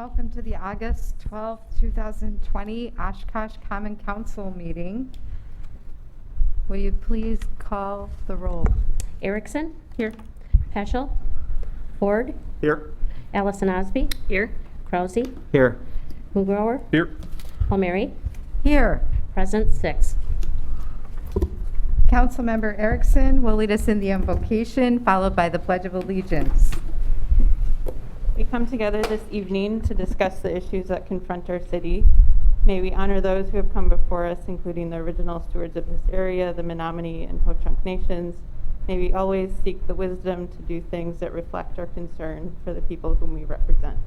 Welcome to the August 12th, 2020 Oshkosh Common Council meeting. Will you please call the roll? Erickson? Here. Peschel? Ford? Here. Allison Osby? Here. Krause? Here. Mugrower? Here. Palmieri? Here. Present 6. Councilmember Erickson will lead us in the invocation, followed by the Pledge of Allegiance. We come together this evening to discuss the issues that confront our city. May we honor those who have come before us, including the original stewards of this area, the Menominee and Ho-Chunk nations. May we always seek the wisdom to do things that reflect our concern for the people whom we represent.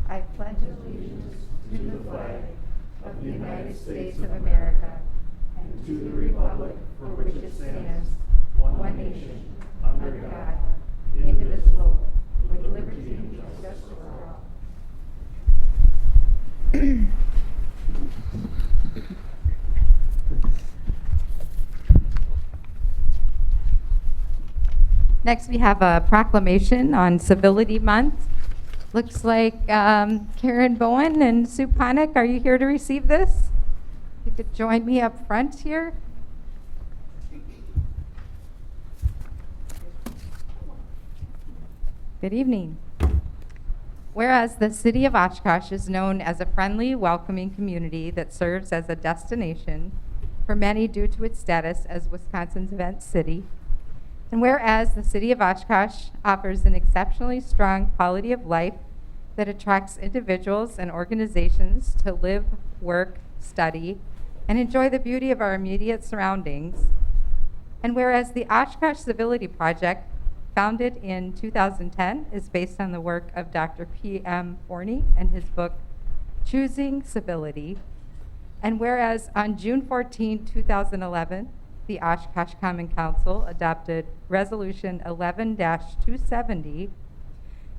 I pledge allegiance to the flag of the United States of America and to the republic for which it stands, one nation, under God, indivisible, with liberty and justice for all. Next, we have a proclamation on Civility Month. Looks like Karen Bowen and Sue Ponick, are you here to receive this? You could join me up front here. Good evening. Whereas the city of Oshkosh is known as a friendly, welcoming community that serves as a destination for many due to its status as Wisconsin's event city, and whereas the city of Oshkosh offers an exceptionally strong quality of life that attracts individuals and organizations to live, work, study, and enjoy the beauty of our immediate surroundings, and whereas the Oshkosh Civility Project, founded in 2010, is based on the work of Dr. P.M. Forney and his book, Choosing Civility. And whereas on June 14, 2011, the Oshkosh Common Council adopted Resolution 11-270,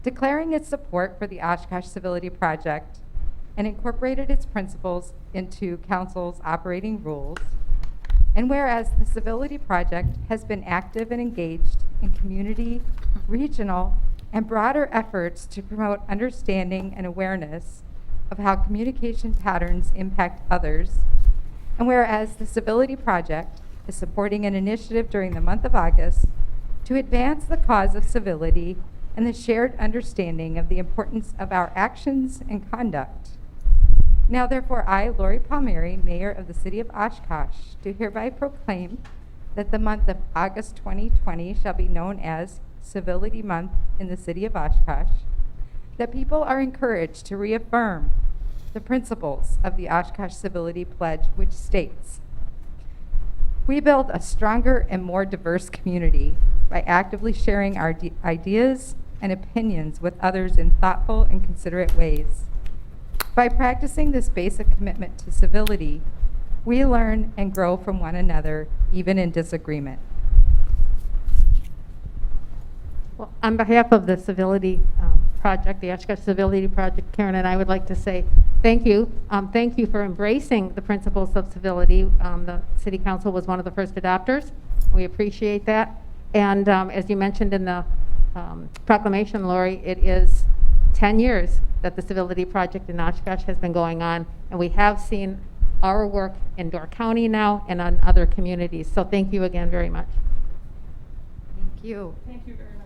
declaring its support for the Oshkosh Civility Project and incorporated its principles into Council's operating rules. And whereas the Civility Project has been active and engaged in community, regional, and broader efforts to promote understanding and awareness of how communication patterns impact others, and whereas the Civility Project is supporting an initiative during the month of August to advance the cause of civility and the shared understanding of the importance of our actions and conduct. Now therefore I, Lori Palmieri, Mayor of the City of Oshkosh, do hereby proclaim that the month of August 2020 shall be known as Civility Month in the City of Oshkosh, that people are encouraged to reaffirm the principles of the Oshkosh Civility Pledge, which states, "We build a stronger and more diverse community by actively sharing our ideas and opinions with others in thoughtful and considerate ways. By practicing this basic commitment to civility, we learn and grow from one another, even in disagreement." Well, on behalf of the Civility Project, the Oshkosh Civility Project, Karen and I would like to say thank you. Thank you for embracing the principles of civility. The City Council was one of the first adopters. We appreciate that. And as you mentioned in the proclamation, Lori, it is 10 years that the Civility Project in Oshkosh has been going on, and we have seen our work in Door County now and on other communities. So thank you again very much. Thank you. Thank you very much.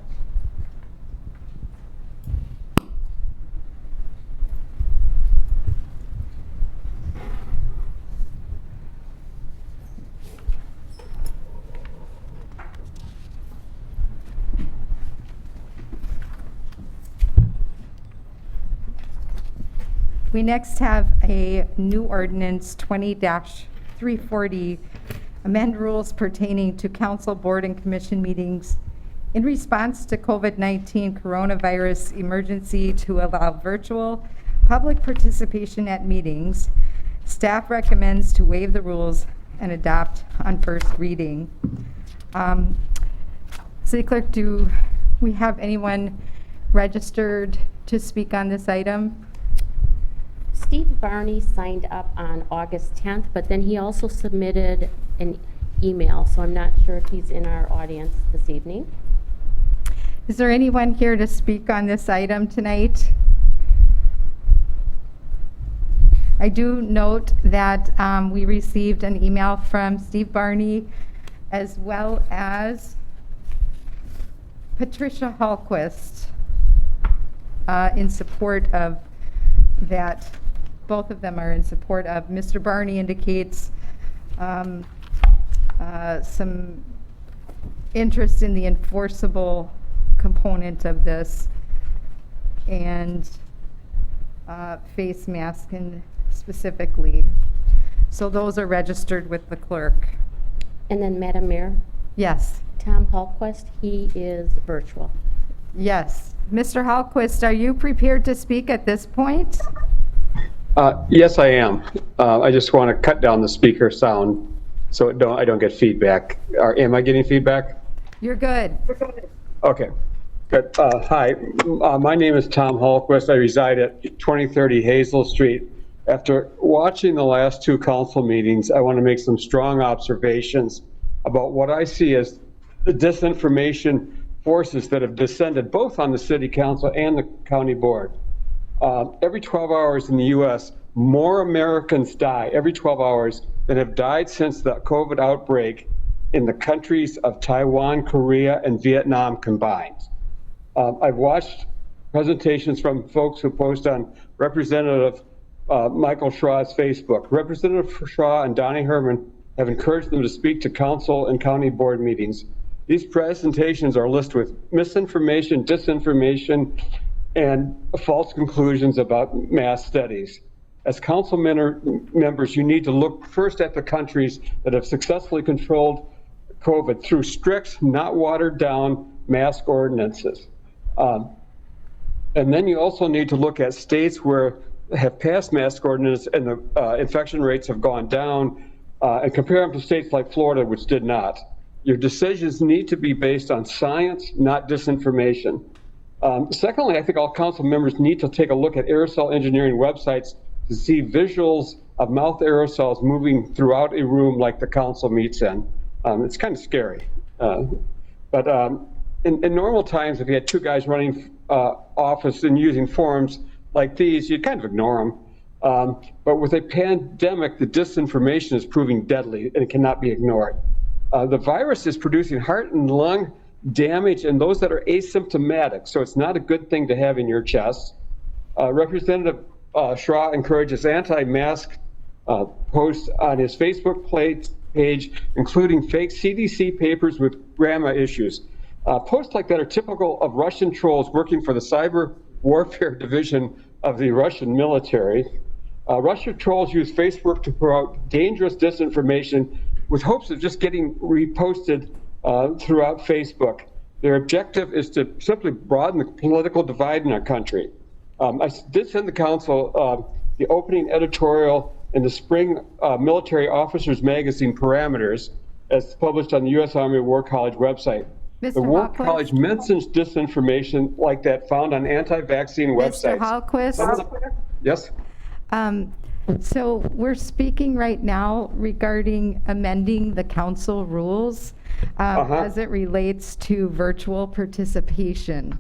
We next have a new ordinance 20-340, amend rules pertaining to council, board, and commission meetings in response to COVID-19 coronavirus emergency to allow virtual public participation at meetings. Staff recommends to waive the rules and adopt on first reading. City Clerk, do we have anyone registered to speak on this item? Steve Barney signed up on August 10th, but then he also submitted an email, so I'm not sure if he's in our audience this evening. Is there anyone here to speak on this item tonight? I do note that we received an email from Steve Barney as well as Patricia Hallquist in support of that. Both of them are in support of. Mr. Barney indicates some interest in the enforceable component of this and face masking specifically. So those are registered with the clerk. And then, Madam Mayor, Yes. Tom Hallquist, he is virtual. Yes. Mr. Hallquist, are you prepared to speak at this point? Yes, I am. I just want to cut down the speaker sound so I don't get feedback. Am I getting feedback? You're good. Okay, good. Hi, my name is Tom Hallquist. I reside at 2030 Hazel Street. After watching the last two council meetings, I want to make some strong observations about what I see as the disinformation forces that have descended both on the city council and the county board. Every 12 hours in the U.S., more Americans die every 12 hours than have died since the COVID outbreak in the countries of Taiwan, Korea, and Vietnam combined. I've watched presentations from folks who post on Representative Michael Schraw's Facebook. Representative Schraw and Donnie Herman have encouraged them to speak to council and county board meetings. These presentations are listed with misinformation, disinformation, and false conclusions about mass studies. As council members, you need to look first at the countries that have successfully controlled COVID through strict, not watered down mask ordinances. And then you also need to look at states where have passed mask ordinance and the infection rates have gone down and compare them to states like Florida, which did not. Your decisions need to be based on science, not disinformation. Secondly, I think all council members need to take a look at aerosol engineering websites to see visuals of mouth aerosols moving throughout a room like the council meets in. It's kind of scary. But in normal times, if you had two guys running office and using forms like these, you'd kind of ignore them. But with a pandemic, the disinformation is proving deadly and it cannot be ignored. The virus is producing heart and lung damage in those that are asymptomatic, so it's not a good thing to have in your chest. Representative Schraw encourages anti-mask posts on his Facebook page, including fake CDC papers with grandma issues. Posts like that are typical of Russian trolls working for the cyber warfare division of the Russian military. Russian trolls use Facebook to promote dangerous disinformation with hopes of just getting reposted throughout Facebook. Their objective is to simply broaden the political divide in our country. I did send the council the opening editorial in the spring military officers magazine Parameters, as published on the U.S. Army War College website. Mr. The War Hallquist? College mentions disinformation like that found on anti-vaccine websites. Mr. Hallquist? Yes? So we're speaking right now regarding amending the council rules as it relates to virtual participation.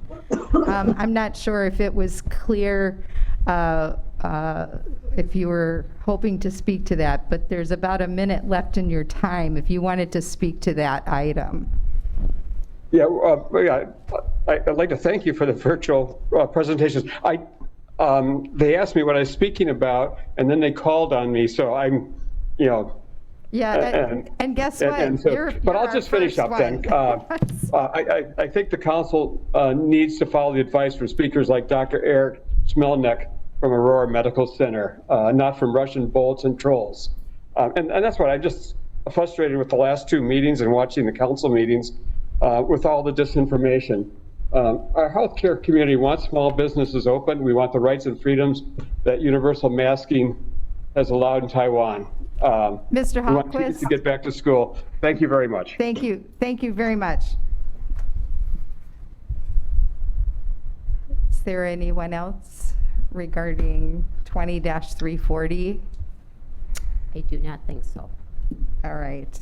I'm not sure if it was clear if you were hoping to speak to that, but there's about a minute left in your time if you wanted to speak to that item. Yeah, I'd like to thank you for the virtual presentations. They asked me what I was speaking about, and then they called on me, so I'm, Yeah, and guess what? But I'll just finish up then. I think the council needs to follow the advice from speakers like Dr. Eric Smelnick from Aurora Medical Center, not from Russian bolts and trolls. And that's what I'm just frustrated with the last two meetings and watching the council meetings with all the disinformation. Our healthcare community wants small businesses open. We want the rights and freedoms that universal masking has allowed in Taiwan. Mr. We want kids Hallquist? to get back to school. Thank you very much. Thank you. Thank you very much. Is there anyone else regarding 20-340? I do not think so. All right.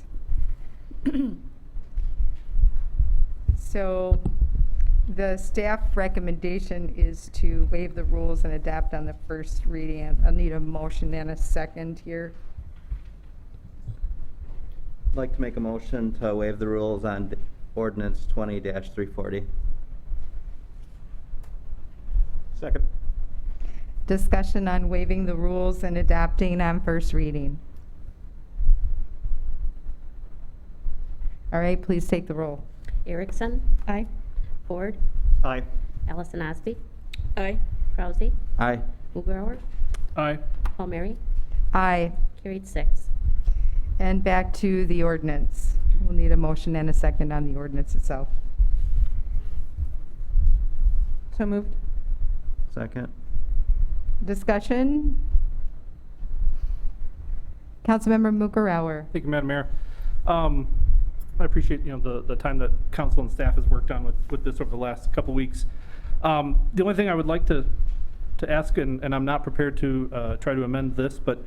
So The staff recommendation is to waive the rules and adopt on the first reading. I'll need a motion and a second here. I'd like to make a motion to waive the rules on ordinance 20-340. Second. Discussion on waiving the rules and adopting on first reading. All right, please take the roll. Erickson. Aye. Ford. Aye. Allison Osby. Aye. Krause. Aye. Mugrower. Aye. Palmieri. Aye. Carried 6. And back to the ordinance. We'll need a motion and a second on the ordinance itself. So moved. Second. Discussion? Councilmember Mukarauer. Thank you, Madam Mayor. I appreciate, the time that council and staff has worked on with this over the last couple weeks. The only thing I would like to ask, and I'm not prepared to try to amend this, but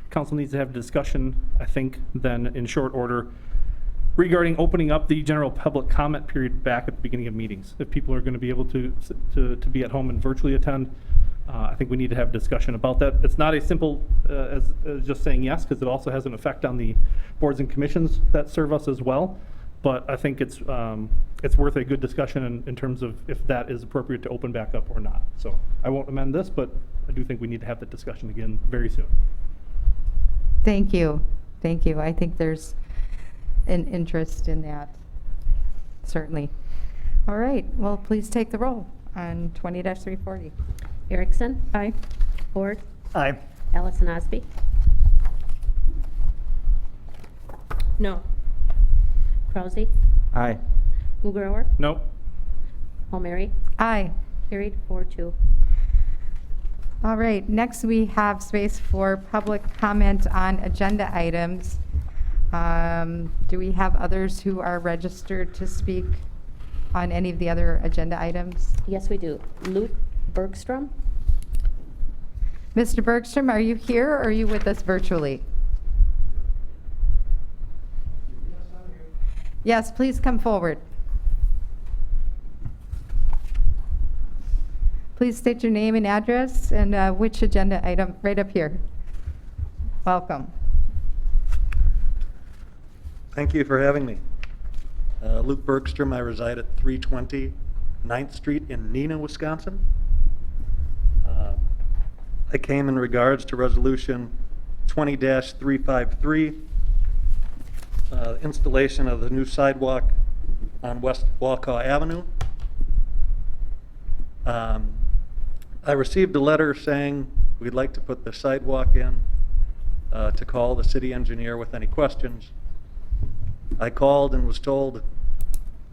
council needs to have a discussion, I think, then in short order regarding opening up the general public comment period back at the beginning of meetings. If people are going to be able to be at home and virtually attend, I think we need to have a discussion about that. It's not as simple as just saying yes, because it also has an effect on the boards and commissions that serve us as well. But I think it's worth a good discussion in terms of if that is appropriate to open back up or not. So I won't amend this, but I do think we need to have that discussion again very soon. Thank you. Thank you. I think there's an interest in that, certainly. All right, well, please take the roll on 20-340. Erickson. Aye. Ford. Aye. Allison Osby. No. Krause. Aye. Mugrower. No? Palmieri. Aye. Carried 4-2. All right, next we have space for public comment on agenda items. Do we have others who are registered to speak on any of the other agenda items? Yes, we do. Luke Bergstrom. Mr. Bergstrom, are you here or are you with us virtually? Yes, please come forward. Please state your name and address and which agenda item, right up here. Welcome. Thank you for having me. Luke Bergstrom, I reside at 320 9th Street in Neenah, Wisconsin. I came in regards to resolution 20-353, installation of the new sidewalk on West Walcaw Avenue. I received a letter saying we'd like to put the sidewalk in, to call the city engineer with any questions. I called and was told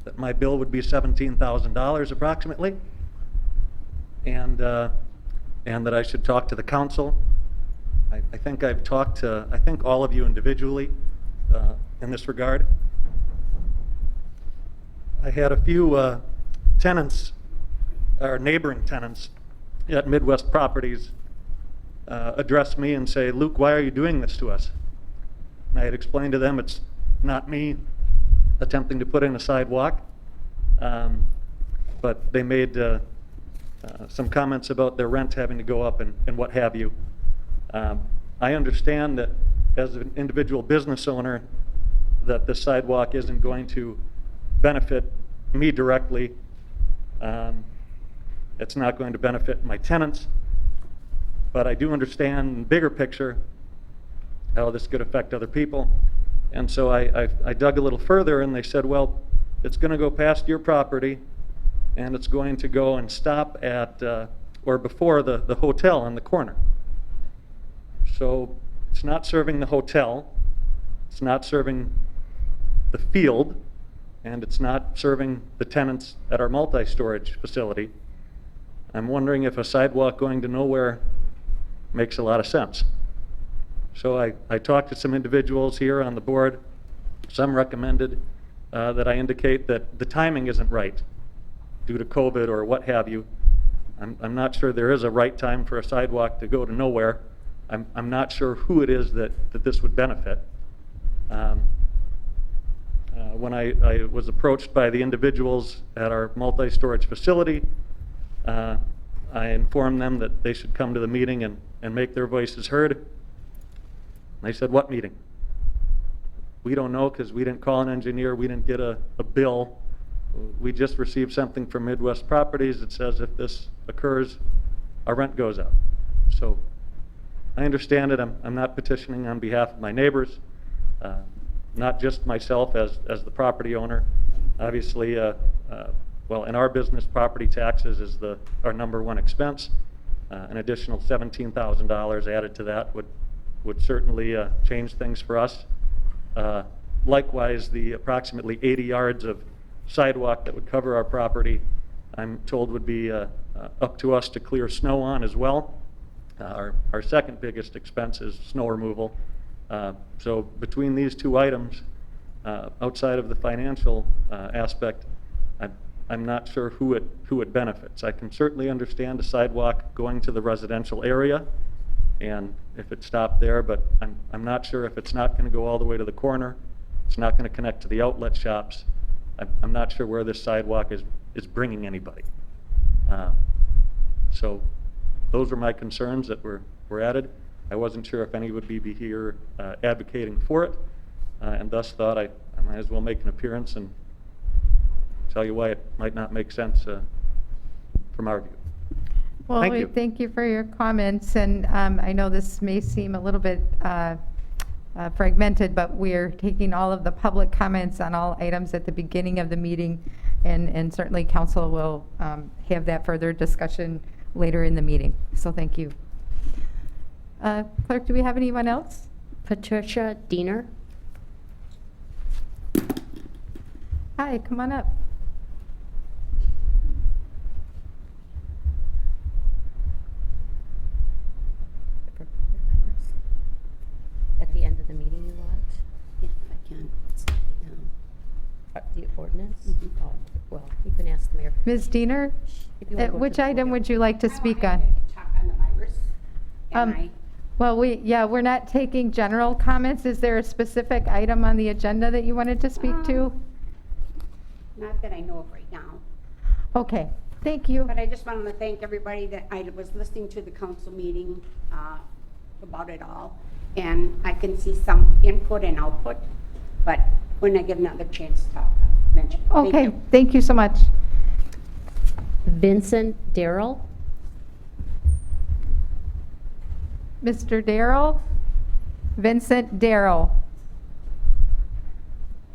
that my bill would be $17,000 approximately, and that I should talk to the council. I think I've talked to, all of you individually in this regard. I had a few tenants, or neighboring tenants at Midwest Properties address me and say, "Luke, why are you doing this to us?" And I had explained to them it's not me attempting to put in a sidewalk, but they made some comments about their rent having to go up and what have you. I understand that as an individual business owner that the sidewalk isn't going to benefit me directly. It's not going to benefit my tenants, but I do understand the bigger picture how this could affect other people. And so I dug a little further, and they said, well, it's going to go past your property, and it's going to go and stop at, or before the hotel on the corner. So it's not serving the hotel, it's not serving the field, and it's not serving the tenants at our multi-storage facility. I'm wondering if a sidewalk going to nowhere makes a lot of sense. So I talked to some individuals here on the board. Some recommended that I indicate that the timing isn't right due to COVID or what have you. I'm not sure there is a right time for a sidewalk to go to nowhere. I'm not sure who it is that this would benefit. when I was approached by the individuals at our multi-storage facility, I informed them that they should come to the meeting and make their voices heard. And they said, "What meeting?" "We don't know because we didn't call an engineer, we didn't get a bill. We just received something from Midwest Properties that says if this occurs, our rent goes up." So I understand it. I'm not petitioning on behalf of my neighbors, not just myself as the property owner. Obviously, well, in our business, property taxes is our #1 expense. An additional $17,000 added to that would certainly change things for us. Likewise, the approximately 80 yards of sidewalk that would cover our property, I'm told would be up to us to clear snow on as well. Our second biggest expense is snow removal. So between these two items, outside of the financial aspect, I'm not sure who it benefits. I can certainly understand a sidewalk going to the residential area, and if it stopped there, but I'm not sure if it's not going to go all the way to the corner, it's not going to connect to the outlet shops. I'm not sure where this sidewalk is bringing anybody. So those were my concerns that were added. I wasn't sure if any would be here advocating for it, and thus thought I might as well make an appearance and tell you why it might not make sense from our view. Well, Thank we you. thank you for your comments, and I know this may seem a little bit fragmented, but we're taking all of the public comments on all items at the beginning of the meeting, and certainly council will have that further discussion later in the meeting. So thank you. Clerk, do we have anyone else? Patricia Diener. Hi, come on up. At the end of the meeting you want? If I can. The ordinance? Mhm. Oh, well, you can ask the mayor. Ms. Diener, If you wanna go to which the item podium. would you like to speak I on? wanted to talk on the virus. And Well, we're not taking general comments. Is there a specific item on the agenda that you wanted to speak to? not that I know of right now, Okay, thank you. but I just wanted to thank everybody that I was listening to the council meeting about it all. And I can see some input and output, but when I get another chance to talk, I'll mention. Thank Okay, you. thank you so much. Vincent Darrell. Mr. Darrell? Vincent Darrell.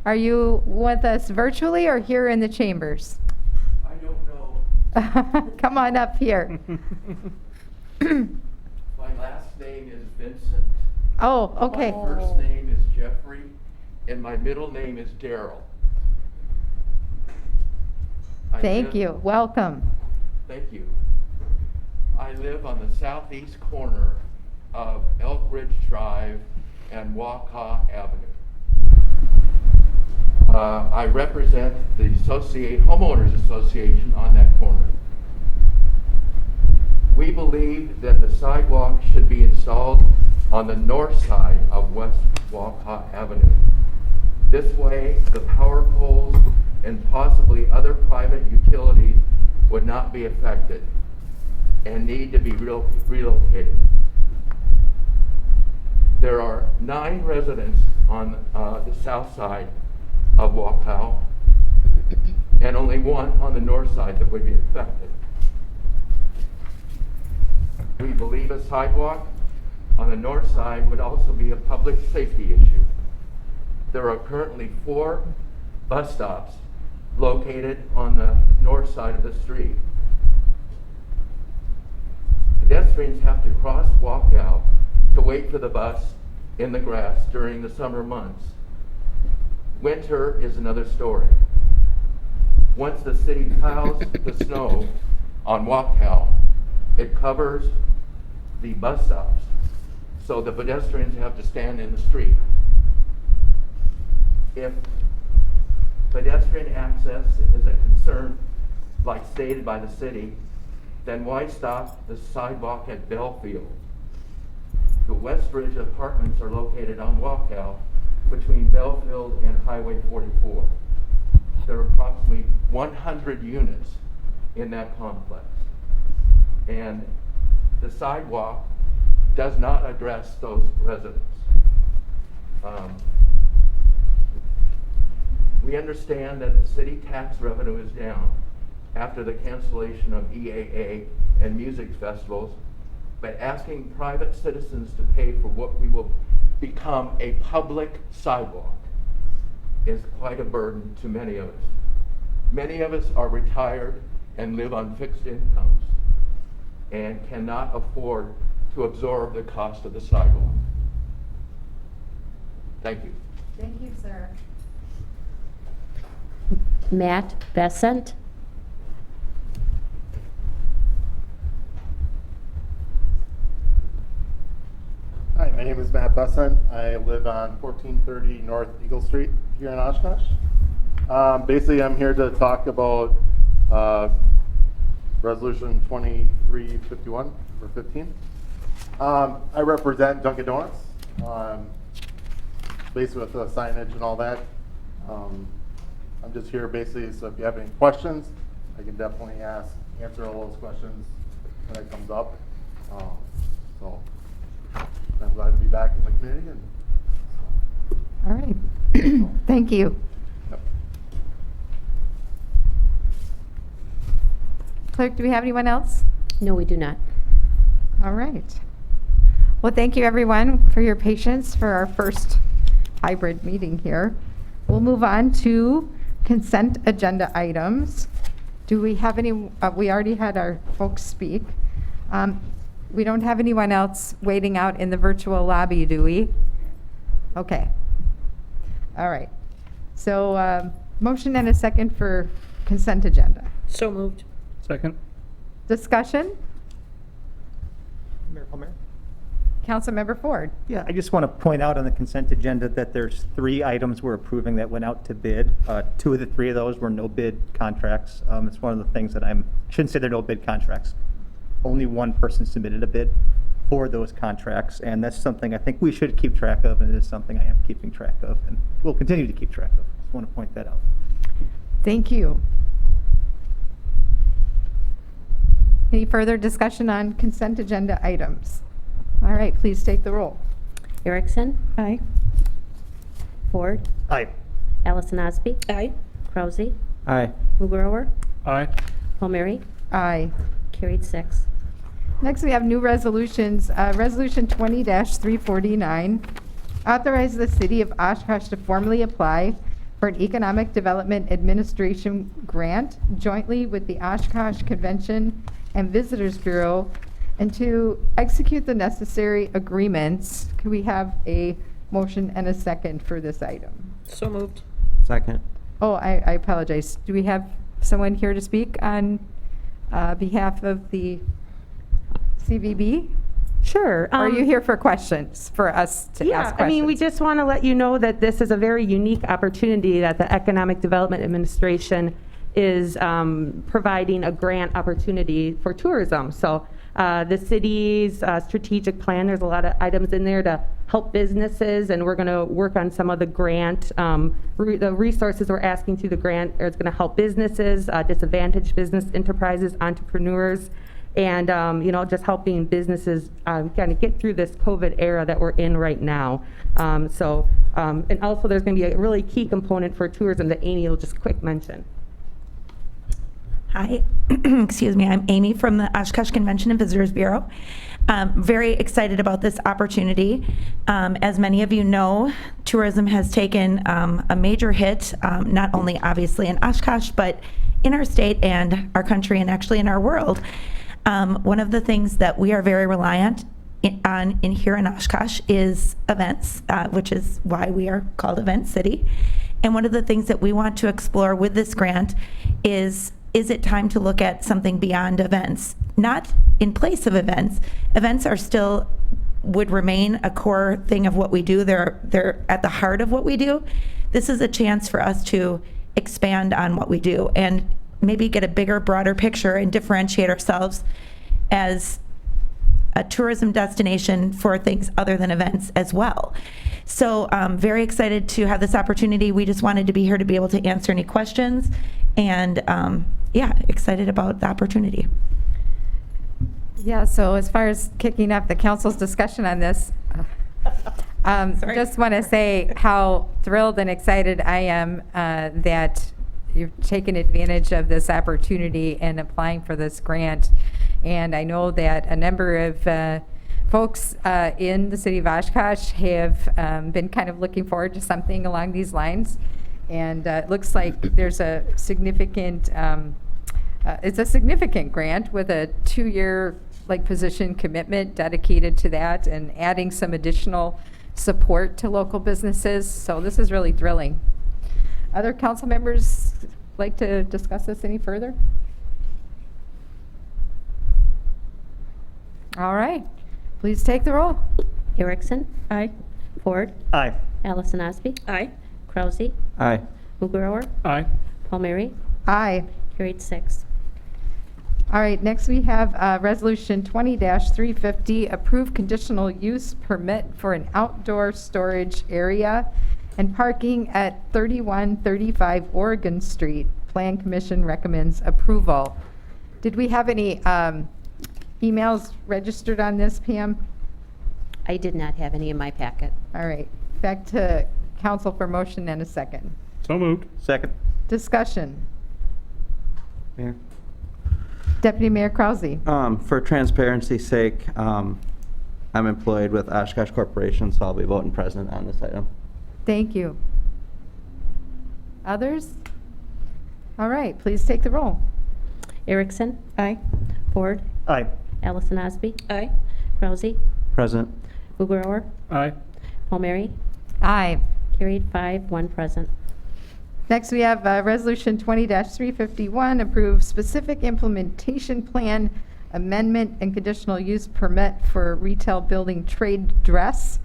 Are you with us virtually or here in the chambers? I don't know. Come on up here. My last name is Vincent. Oh, okay. My first name is Jeffrey, and my middle name is Darrell. Thank you. Welcome. Thank you. I live on the southeast corner of Elk Ridge Drive and Waukah Avenue. I represent the homeowners association on that corner. We believe that the sidewalk should be installed on the north side of West Waukah Avenue. This way, the power poles and possibly other private utilities would not be affected and need to be relocated. There are 9 residents on the south side of Waukah and only 1 on the north side that would be affected. We believe a sidewalk on the north side would also be a public safety issue. There are currently 4 bus stops located on the north side of the street. Pedestrians have to cross Waukah to wait for the bus in the grass during the summer months. Winter is another story. Once the city piles the snow on Waukah, it covers the bus stops, so the pedestrians have to stand in the street. If pedestrian access is a concern, like stated by the city, then why stop the sidewalk at Belfield? The Westridge apartments are located on Waukah between Belfield and Highway 44. there are approximately 100 units in that complex. And the sidewalk does not address those residents. We understand that the city tax revenue is down after the cancellation of EAA and music festivals, but asking private citizens to pay for what we will become a public sidewalk is quite a burden to many of us. Many of us are retired and live on fixed incomes and cannot afford to absorb the cost of the sidewalk. Thank you. Thank you, sir. Matt Besant. Hi, my name is Matt Besant. I live on 1430 North Eagle Street here in Oshkosh. Basically, I'm here to talk about Resolution 2351 or 15. I represent Dunkin' Donuts, basically with the signage and all that. I'm just here basically, so if you have any questions, I can definitely answer all those questions when it comes up. So I'm glad to be back in the community. All right. Thank you. Yep. Clerk, do we have anyone else? No, we do not. All right. Well, thank you, everyone, for your patience for our first hybrid meeting here. We'll move on to consent agenda items. Do we have any, we already had our folks speak. We don't have anyone else waiting out in the virtual lobby, do we? Okay. All right. So, motion and a second for consent agenda. So moved. Second? Discussion? Mayor Palmer? Councilmember Ford. Yeah, I just want to point out on the consent agenda that there's 3 items we're approving that went out to bid. 2 of the 3 of those were no bid contracts. It's one of the things that I shouldn't say they're no bid contracts. Only one person submitted a bid for those contracts, and that's something I think we should keep track of, and it is something I am keeping track of, and will continue to keep track of. Just want to point that out. Thank you. Any further discussion on consent agenda items? All right, please take the roll. Erickson, Aye. Ford, Aye. Allison Osby, Aye. Krause, Aye. Mugrower, Aye. Palmieri, Aye. carried 6. Next, we have new resolutions. Resolution 20-349, authorize the city of Oshkosh to formally apply for an Economic Development Administration grant jointly with the Oshkosh Convention and Visitors Bureau and to execute the necessary agreements. Could we have a motion and a second for this item? So moved. Second. Oh, I apologize. Do we have someone here to speak on behalf of the CVB? Sure. Or are you here for questions, for us to ask questions? I mean, we just want to let you know that this is a very unique opportunity that the Economic Development Administration is providing a grant opportunity for tourism. So the city's strategic plan, there's a lot of items in there to help businesses, and we're going to work on some of the grant, the resources we're asking through the grant is going to help businesses, disadvantaged business enterprises, entrepreneurs, and just helping businesses kind of get through this COVID era that we're in right now. And also there's going to be a really key component for tourism that Amy will just quick mention. Hi, excuse me, I'm Amy from the Oshkosh Convention and Visitors Bureau. Very excited about this opportunity. As many of you know, tourism has taken a major hit, not only obviously in Oshkosh, but in our state and our country and actually in our world. One of the things that we are very reliant on here in Oshkosh is events, which is why we are called Event City. And one of the things that we want to explore with this grant is it time to look at something beyond events? Not in place of events. Events are still, would remain a core thing of what we do. They're at the heart of what we do. This is a chance for us to expand on what we do and maybe get a bigger, broader picture and differentiate ourselves as a tourism destination for things other than events as well. So very excited to have this opportunity. We just wanted to be here to be able to answer any questions. And yeah, excited about the opportunity. Yeah, so as far as kicking off the council's discussion on this, just want to say how thrilled and excited I am that you've taken advantage of this opportunity and applying for this grant. And I know that a number of folks in the city of Oshkosh have been kind of looking forward to something along these lines. And it looks like there's a significant, it's a significant grant with a 2-year position commitment dedicated to that and adding some additional support to local businesses. So this is really thrilling. Other council members like to discuss this any further? All right, please take the roll. Erickson? Aye. Ford? Aye. Allison Osby? Aye. Krause? Aye. Mugrower? Aye. Palmieri? Aye. Carried 6. All right, next we have Resolution 20-350, approve conditional use permit for an outdoor storage area and parking at 3135 Oregon Street. Plan Commission recommends approval. Did we have any emails registered on this, Pam? I did not have any in my packet. All right, back to council for motion and a second. So moved. Second. Discussion. Mayor? Deputy Mayor Krause. For transparency's sake, I'm employed with Oshkosh Corporation, so I'll be voting present on this item. Thank you. Others? All right, please take the roll. Erickson? Aye. Ford? Aye. Allison Osby? Aye. Krause? Present. Mugrower? Aye. Palmieri? Aye. Carried 5, 1 present. Next, we have Resolution 20-351, approve specific implementation plan amendment and conditional use permit for retail building trade dress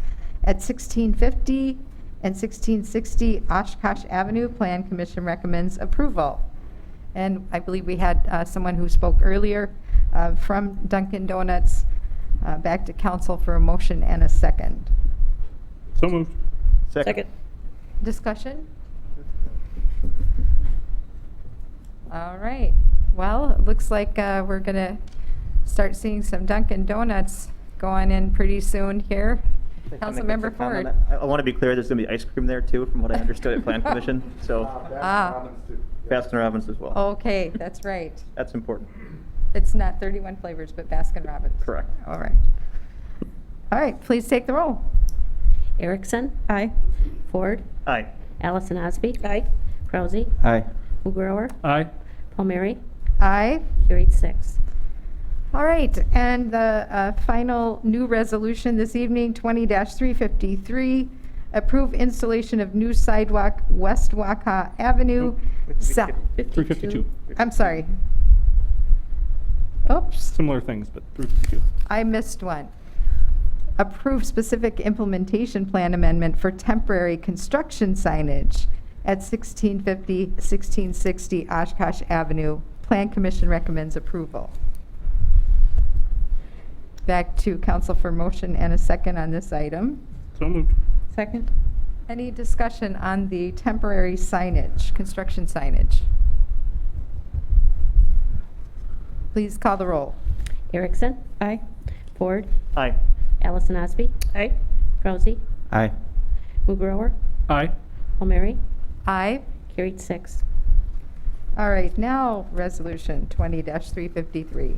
at 1650 and 1660 Oshkosh Avenue. Plan Commission recommends approval. And I believe we had someone who spoke earlier from Dunkin' Donuts. Back to council for a motion and a second. So moved. Second. Discussion? All right. Well, it looks like we're going to start seeing some Dunkin' Donuts going in pretty soon here. Councilmember Ford. I want to be clear, there's going to be ice cream there too, from what I understood at Plan Commission. So Baskin Robbins as well. Okay, that's right. That's important. It's not 31 flavors, but Baskin Robbins. Correct. All right. All right, please take the roll. Erickson? Aye. Ford? Aye. Allison Osby? Aye. Krause? Aye. Mugrower? Aye. Palmieri? Aye. Carried 6. All right, and the final new resolution this evening, 20-353, approve installation of new sidewalk West Waukah Avenue. South. 352. I'm sorry. Oops, Similar things, but 352. I missed one. Approve specific implementation plan amendment for temporary construction signage at 1650, 1660 Oshkosh Avenue. Plan Commission recommends approval. Back to council for motion and a second on this item. So moved. Second. Any discussion on the temporary signage, construction signage? Please call the roll. Erickson? Aye. Ford? Aye. Allison Osby? Aye. Krause? Aye. Mugrower? Aye. Palmieri? Aye. Carried 6. All right, now resolution 20-353.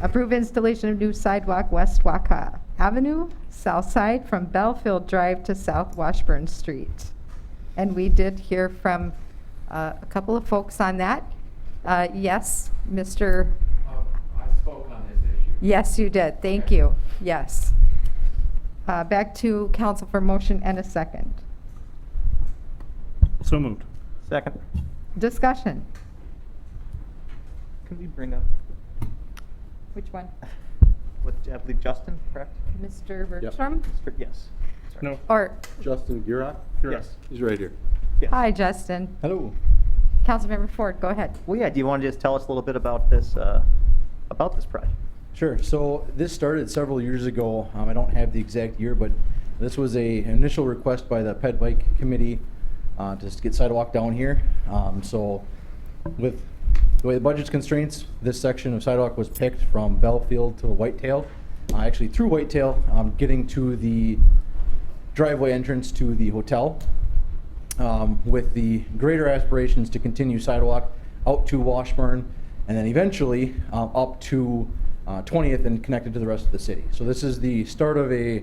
Approve installation of new sidewalk West Waukah Avenue, south side from Belfield Drive to South Washburn Street. And we did hear from a couple of folks on that. Yes, Mr. I spoke on this issue. Yes, you did. Thank you. Yes. Back to council for motion and a second. So moved. Second. Discussion. Can we bring up, Which one? what, I believe Justin, correct? Mr. Bergstrom? Yes. Sorry. No. Or, Justin Gurot? Yes. He's right here. Yes. hi, Justin. Hello. Councilmember Ford, go ahead. Well, yeah, do you want to just tell us a little bit about this project? Sure. So this started several years ago. I don't have the exact year, but This was an initial request by the Ped Bike Committee to just get sidewalk down here. So with the way the budget's constraints, this section of sidewalk was picked from Belfield to Whitetail. Actually through Whitetail, getting to the driveway entrance to the hotel, with the greater aspirations to continue sidewalk out to Washburn, and then eventually up to 20th and connected to the rest of the city. So this is the start of a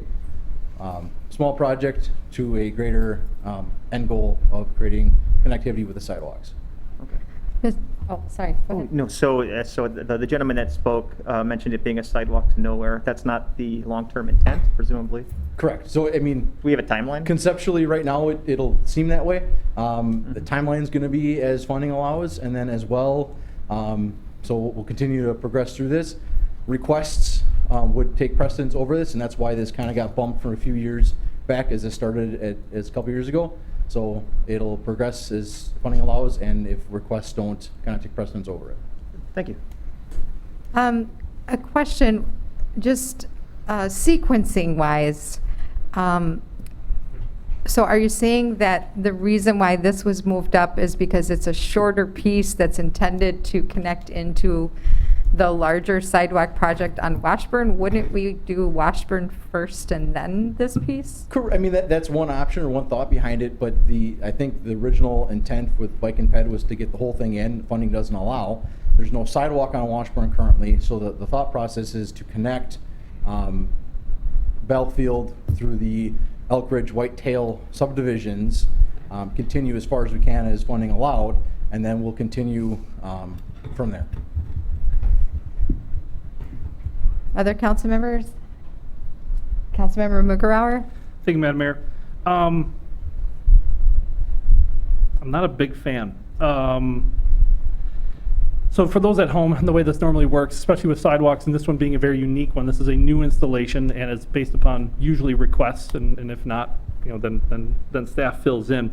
small project to a greater end goal of creating connectivity with the sidewalks. Oh, sorry. Go ahead. No, so the gentleman that spoke mentioned it being a sidewalk to nowhere. That's not the long-term intent, presumably? Correct. So, I mean, we have a timeline? Conceptually, right now, it'll seem that way. The timeline's going to be as funding allows, and then as well, so we'll continue to progress through this. Requests would take precedence over this, and that's why this kind of got bumped for a few years back as it started as a couple years ago. So it'll progress as funding allows, and if requests don't, kind of take precedence over it. Thank you. A question, just sequencing wise. So are you saying that the reason why this was moved up is because it's a shorter piece that's intended to connect into the larger sidewalk project on Washburn? Wouldn't we do Washburn first and then this piece? Correct. I mean, that's one option or one thought behind it, but I think the original intent with Bike and Ped was to get the whole thing in. Funding doesn't allow. There's no sidewalk on Washburn currently, so the thought process is to connect Belfield through the Elk Ridge Whitetail subdivisions, continue as far as we can as funding allowed, and then we'll continue from there. Other council members? Councilmember Mugarauer? Thank you, Madam Mayor. I'm not a big fan. So for those at home, the way this normally works, especially with sidewalks, and this one being a very unique one, this is a new installation and it's based upon usually requests, and if not, then staff fills in.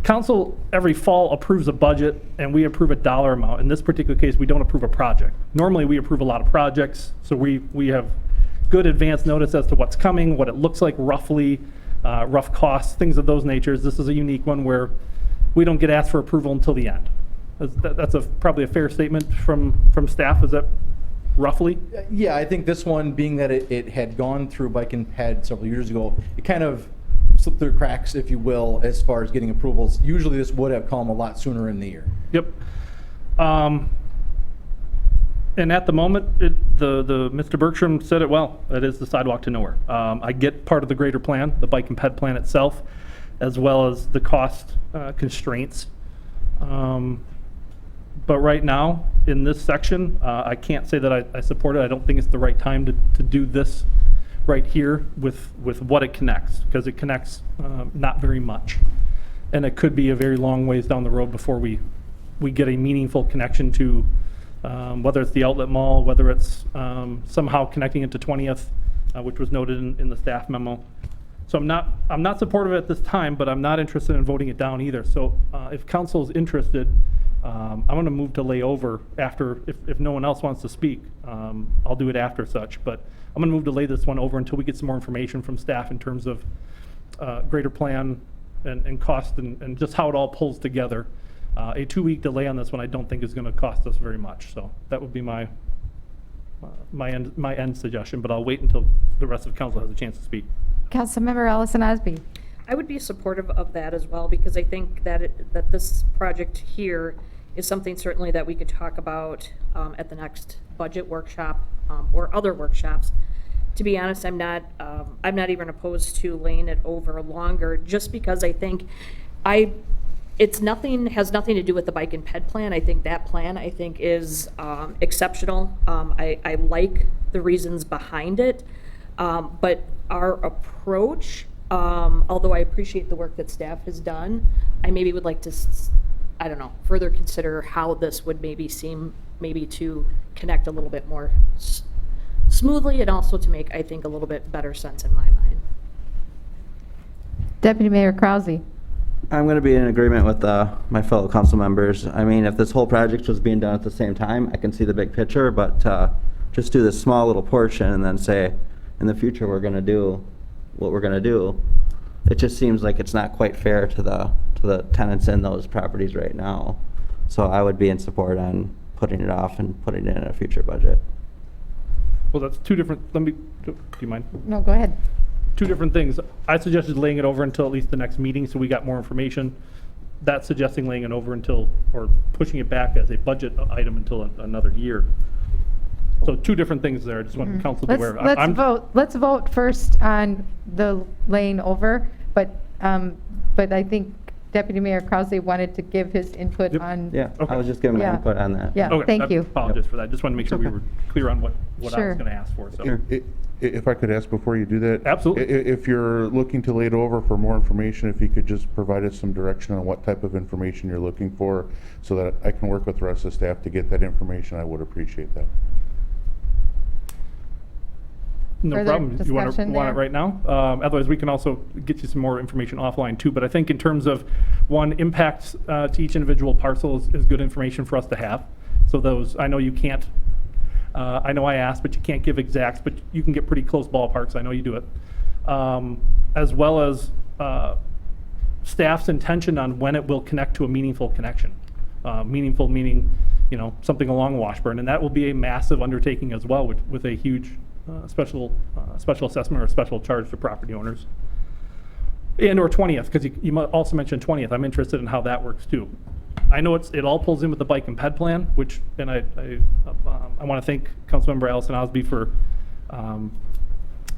Council every fall approves a budget and we approve a dollar amount. In this particular case, we don't approve a project. Normally we approve a lot of projects, so we have good advance notice as to what's coming, what it looks like roughly, rough costs, things of those natures. This is a unique one where we don't get asked for approval until the end. That's probably a fair statement from staff, is that roughly? Yeah, I think this one, being that it had gone through Bike and Ped several years ago, it kind of slipped through cracks, if you will, as far as getting approvals. Usually this would have come a lot sooner in the year. Yep. And at the moment, the Mr. Bergstrom said it well. It is the sidewalk to nowhere. I get part of the greater plan, the Bike and Ped plan itself, as well as the cost constraints. But right now, in this section, I can't say that I support it. I don't think it's the right time to do this right here with what it connects, because it connects not very much. And it could be a very long ways down the road before we get a meaningful connection to whether it's the outlet mall, whether it's somehow connecting it to 20th, which was noted in the staff memo. So I'm not supportive at this time, but I'm not interested in voting it down either. So if council is interested, I'm going to move to lay over after, if no one else wants to speak, I'll do it after such. But I'm going to move to lay this one over until we get some more information from staff in terms of greater plan and cost and just how it all pulls together. A 2-week delay on this one I don't think is going to cost us very much. So that would be my end suggestion, but I'll wait until the rest of council has a chance to speak. Councilmember Ellison Osby. I would be supportive of that as well, because I think that this project here is something certainly that we could talk about at the next budget workshop or other workshops. To be honest, I'm not even opposed to laying it over longer, just because I think has nothing to do with the Bike and Ped plan. I think that plan is exceptional. I like the reasons behind it, but our approach, although I appreciate the work that staff has done, I maybe would like to, I don't know, further consider how this would maybe seem to connect a little bit more smoothly, and also to make, I think, a little bit better sense in my mind. Deputy Mayor Krause. I'm going to be in agreement with my fellow council members. I mean, if this whole project was being done at the same time, I can see the big picture, but just do this small little portion and then say, in the future, we're going to do what we're gonna do. It just seems like it's not quite fair to the tenants in those properties right now. So I would be in support on putting it off and putting it in a future budget. Well, that's two different, do you mind? No, go ahead. Two different things. I suggested laying it over until at least the next meeting so we got more information. That's suggesting laying it over until, or pushing it back as a budget item until another year. So two different things there. I just want council to be aware. Let's vote first on the laying over, but I think Deputy Mayor Krause wanted to give his input on. Yeah, I was just giving my Yeah. input on that. Yeah, Okay, thank you. I apologize for that. Just wanted to make sure we were clear on what I Sure. was going to ask for. So. Sure. If I could ask before you do that? Absolutely. If you're looking to lay it over for more information, if you could just provide us some direction on what type of information you're looking for so that I can work with the rest of the staff to get that information, I would appreciate that. No Further problem. You want discussion it there? right now? Otherwise, we can also get you some more information offline too. But I think in terms of one, impacts to each individual parcel is good information for us to have. So those, I know you can't, I know I asked, but you can't give exacts, but you can get pretty close ballparks. I know you do it. As well as staff's intention on when it will connect to a meaningful connection. Meaningful meaning, you know, something along Washburn. And that will be a massive undertaking as well with a huge special assessment or special charge to property owners. And or 20th, because you also mentioned 20th. I'm interested in how that works too. I know it all pulls in with the bike and ped plan, which, and I want to thank Councilmember Allison Osby for,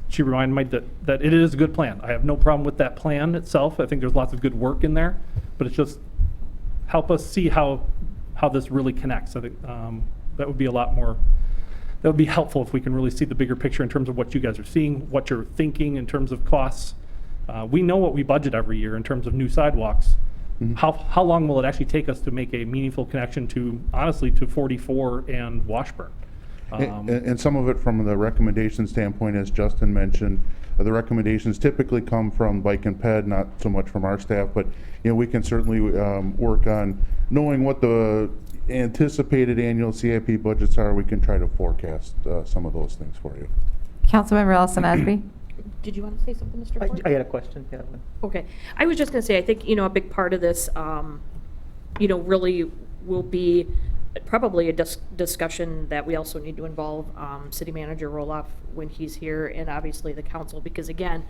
she reminded me that it is a good plan. I have no problem with that plan itself. I think there's lots of good work in there, but it's just help us see how this really connects. I think that would be a lot more, that would be helpful if we can really see the bigger picture in terms of what you guys are seeing, what you're thinking in terms of costs. We know what we budget every year in terms of new sidewalks. Mm-hmm. How long will it actually take us to make a meaningful connection to, honestly, to 44 and Washburn? And some of it from the recommendation standpoint, as Justin mentioned, the recommendations typically come from Bike and Ped, not so much from our staff, but you know, we can certainly work on knowing what the anticipated annual CIP budgets are. We can try to forecast some of those things for you. Councilmember Allison Osby? Did you want to say something, Mr. Ford? I had a question. Yeah. Okay. I was just going to say, I think, you know, a big part of this, you know, really will be probably a discussion that we also need to involve City Manager Roloff when he's here, and obviously the council, because again,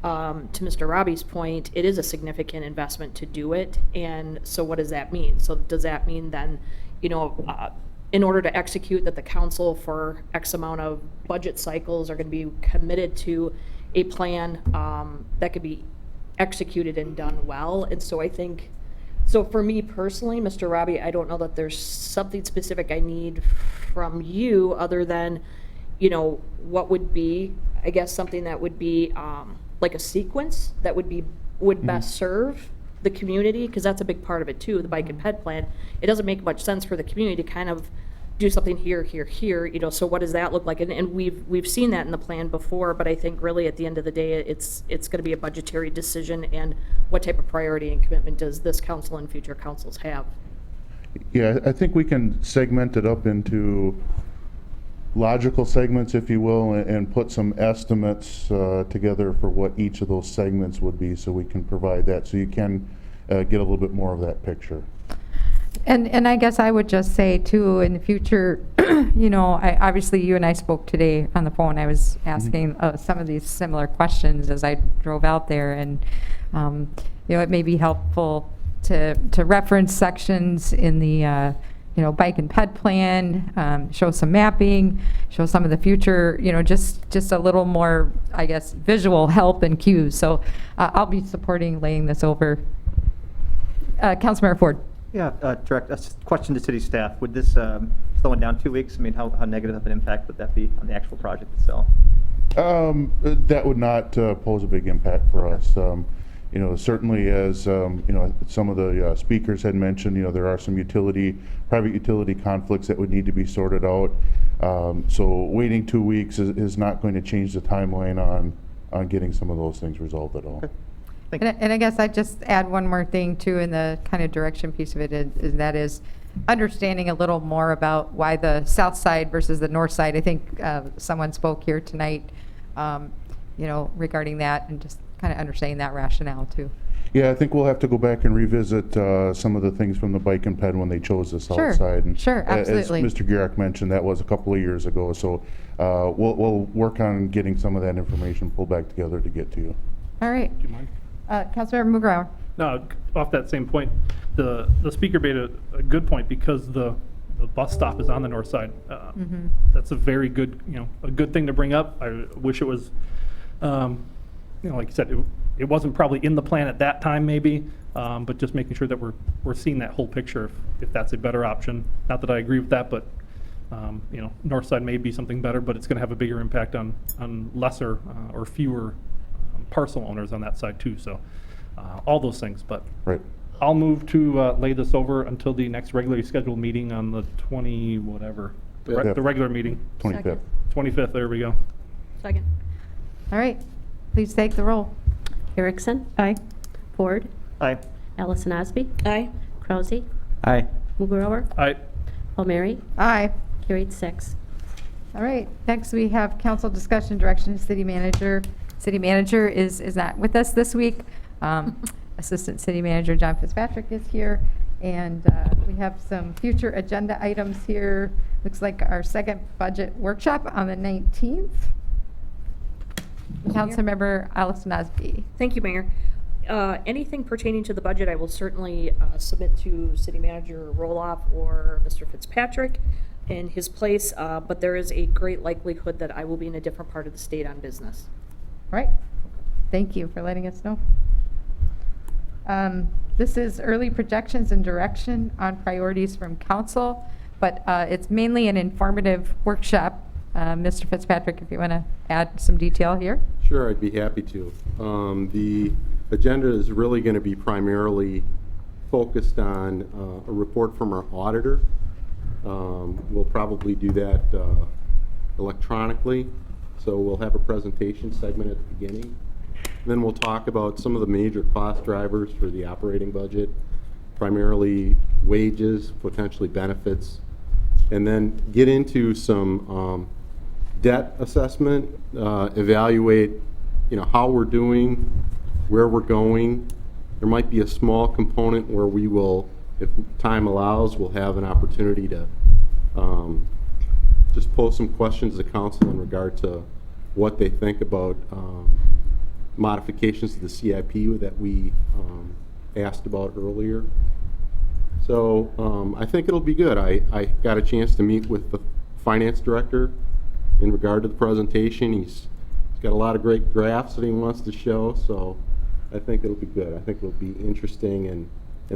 to Mr. Robbie's point, it is a significant investment to do it. And so what does that mean? So does that mean then, you know, in order to execute that, the council for X amount of budget cycles are going to be committed to a plan that could be executed and done well? And so I think, so for me personally, Mr. Robbie, I don't know that there's something specific I need from you other than, you know, what would be, I guess, something that would be like a sequence that would best serve the community, because that's a big part of it too, the bike and ped plan. It doesn't make much sense for the community to kind of do something here, you know, so what does that look like? And we've seen that in the plan before, but I think really at the end of the day, it's going to be a budgetary decision, and what type of priority and commitment does this council and future councils have? Yeah, I think we can segment it up into logical segments, if you will, and put some estimates together for what each of those segments would be, so we can provide that, so you can get a little bit more of that picture. And I guess I would just say too, in the future, you know, obviously you and I spoke today on the phone. I was asking some of these similar questions as I drove out there, and you know, it may be helpful to reference sections in the you know, bike and ped plan, show some mapping, show some of the future, you know, just a little more, I guess, visual help and cues. So I'll be supporting laying this over. Councilmember Ford. Yeah, direct question to city staff. Would this slowing down 2 weeks, I mean, how negative of an impact would that be on the actual project itself? That would not pose a big impact for us. You know, certainly as, you know, some of the speakers had mentioned, you know, there are some private utility conflicts that would need to be sorted out. So waiting 2 weeks is not going to change the timeline on getting some of those things resolved at all. Okay. And I guess I'd just add one more thing too in the kind of direction piece of it, that is understanding a little more about why the south side versus the north side. I think someone spoke here tonight. regarding that and just kind of understanding that rationale too. Yeah, I think we'll have to go back and revisit some of the things from the bike and ped when they chose the south Sure, side. And sure, absolutely. As Mr. Garrick mentioned, that was a couple of years ago, so we'll work on getting some of that information pulled back together to get to you. All right. Do you mind? Councilmember McGraw. No, off that same point, the speaker made a good point because the bus stop is on the north side. That's a very good, a good thing to bring up. I wish it was, like you said, it wasn't probably in the plan at that time maybe, but just making sure that we're seeing that whole picture if that's a better option. Not that I agree with that, but north side may be something better, but it's going to have a bigger impact on lesser or fewer parcel owners on that side too. So all those things, but right. I'll move to lay this over until the next regularly scheduled meeting on the the regular meeting. 25th. 25th, there we go. Second. All right. Please take the roll. Erickson? Aye. Ford? Aye. Allison Osby? Aye. Krause? Aye. Mugrower? Aye. Palmieri? Aye. Carried 6. All right. Next, we have council discussion direction to city manager. City manager is not with us this week. Assistant City Manager John Fitzpatrick is here, and we have some future agenda items here. Looks like our second budget workshop on the 19th. Councilmember Allison Osby. Thank you, Mayor. Anything pertaining to the budget, I will certainly submit to City Manager Roloff or Mr. Fitzpatrick in his place, but there is a great likelihood that I will be in a different part of the state on business. All right. Thank you for letting us know. This is early projections and direction on priorities from council, but it's mainly an informative workshop. Mr. Fitzpatrick, if you want to add some detail here. Sure, I'd be happy to. The agenda is really going to be primarily focused on a report from our auditor. We'll probably do that electronically, so we'll have a presentation segment at the beginning. Then we'll talk about some of the major cost drivers for the operating budget, primarily wages, potentially benefits, and then get into some debt assessment, evaluate how we're doing, where we're going. There might be a small component where we will, if time allows, we'll have an opportunity to just pose some questions to council in regard to what they think about modifications to the CIP that we asked about earlier. So I think it'll be good. I got a chance to meet with the finance director in regard to the presentation. He's got a lot of great graphs that he wants to show, so I think it'll be good. I think it'll be interesting, and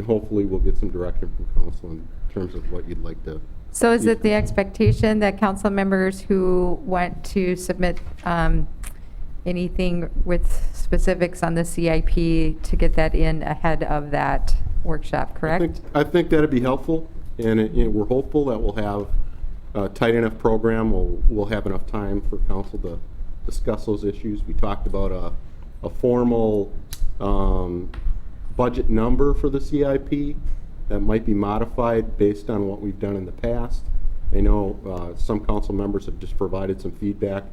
hopefully we'll get some direction from council in terms of what you'd like to. So is it the expectation that council members who want to submit anything with specifics on the CIP to get that in ahead of that workshop, correct? I think that'd be helpful, and we're hopeful that we'll have a tight enough program. We'll have enough time for council to discuss those issues. We talked about a formal budget number for the CIP that might be modified based on what we've done in the past. I know some council members have just provided some feedback.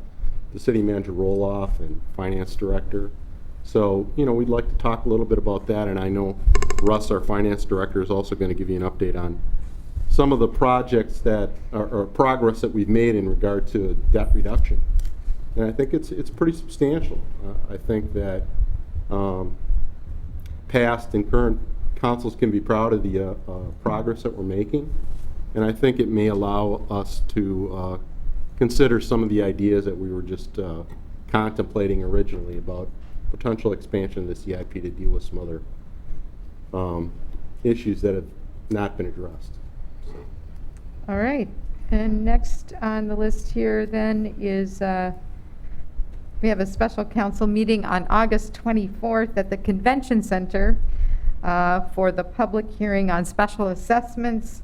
The city manager Roloff and finance director. So, we'd like to talk a little bit about that, and I know Russ, our finance director, is also going to give you an update on some of the projects that or progress that we've made in regard to debt reduction. And I think it's pretty substantial. I think that past and current councils can be proud of the progress that we're making, and I think it may allow us to consider some of the ideas that we were just contemplating originally about potential expansion of the CIP to deal with some other issues that have not been addressed. So. All right. And next on the list here then is we have a special council meeting on August 24th at the Convention Center for the public hearing on special assessments.